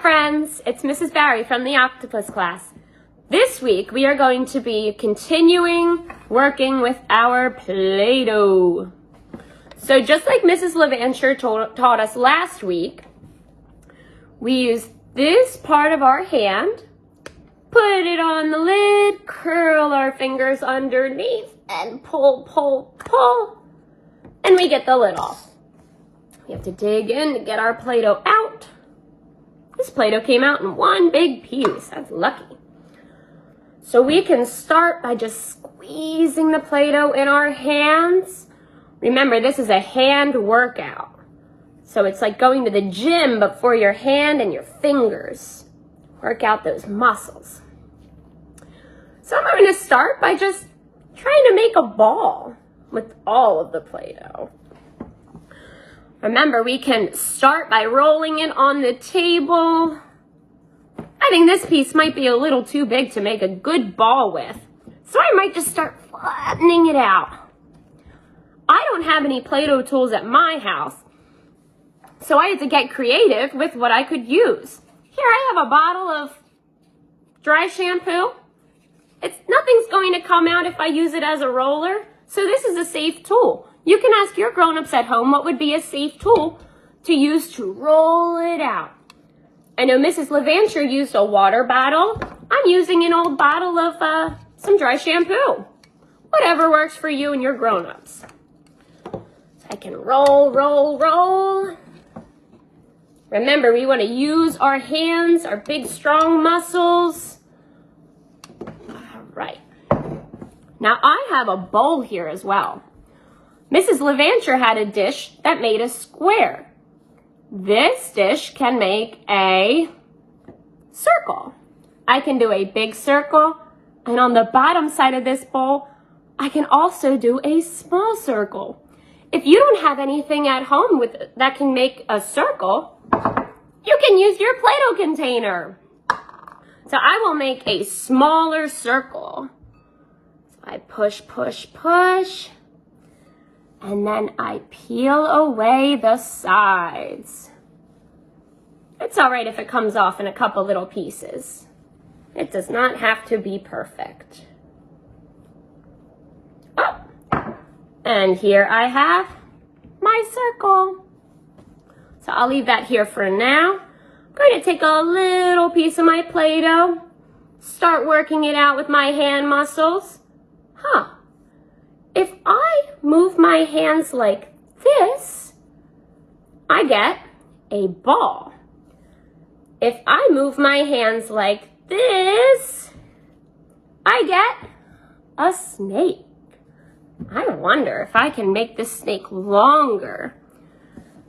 friends, it's Mrs. Barry from the Octopus class. This week we are going to be continuing working with our Play-Doh. So just like Mrs. Levancher taught us last week, we use this part of our hand, put it on the lid, curl our fingers underneath, and pull, pull, pull, and we get the lid off. We have to dig in to get our Play-Doh out. This Play-Doh came out in one big piece. That's lucky. So we can start by just squeezing the Play-Doh in our hands. Remember, this is a hand workout. So it's like going to the gym, but for your hand and your fingers. Work out those muscles. So I'm going to start by just trying to make a ball with all of the Play-Doh. Remember, we can start by rolling it on the table. I think this piece might be a little too big to make a good ball with, so I might just start flattening it out. I don't have any Play-Doh tools at my house, so I had to get creative with what I could use. Here I have a bottle of dry shampoo. Nothing's going to come out if I use it as a roller, so this is a safe tool. You can ask your grown-ups at home what would be a safe tool to use to roll it out. I know Mrs. Levancher used a water bottle. I'm using an old bottle of some dry shampoo. Whatever works for you and your grown-ups. So I can roll, roll, roll. Remember, we want to use our hands, our big, strong muscles. All right. Now, I have a bowl here as well. Mrs. Levancher had a dish that made a square. This dish can make a circle. I can do a big circle, and on the bottom side of this bowl, I can also do a small circle. If you don't have anything at home that can make a circle, you can use your Play-Doh container. So I will make a smaller circle. So I push, push, push. And then I peel away the sides. It's all right if it comes off in a couple little pieces. It does not have to be perfect. Oh, and here I have my circle. So I'll leave that here for now. I'm going to take a little piece of my Play-Doh, start working it out with my hand muscles. If I move my hands like this, I get a ball. If I move my hands like this, I get a snake. I wonder if I can make this snake longer.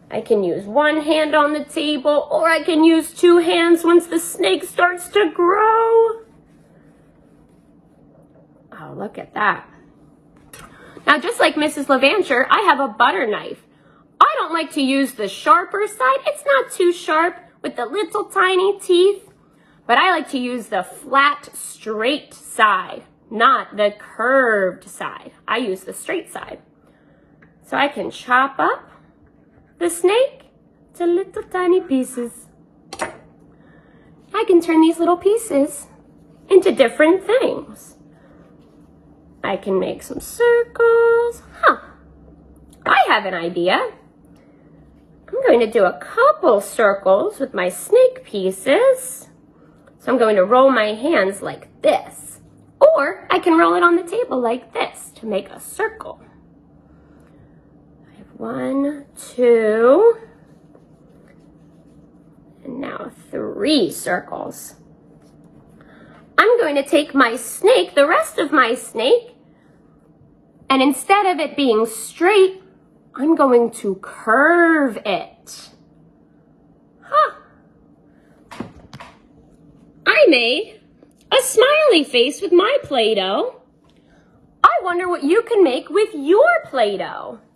I can use one hand on the table, or I can use two hands once the snake starts to grow. Oh, look at that. Now, just like Mrs. Levancher, I have a butter knife. I don't like to use the sharper side. It's not too sharp with the little tiny teeth. But I like to use the flat, straight side, not the curved side. I use the straight side. So I can chop up the snake to little tiny pieces. I can turn these little pieces into different things. I can make some circles. I have an idea. I'm going to do a couple circles with my snake pieces. So I'm going to roll my hands like this. Or I can roll it on the table like this to make a circle. I have 1, 2, and now 3 circles. I'm going to take my snake, the rest of my snake, and instead of it being straight, I'm going to curve it. I made a smiley face with my Play-Doh. I wonder what you can make with your Play-Doh.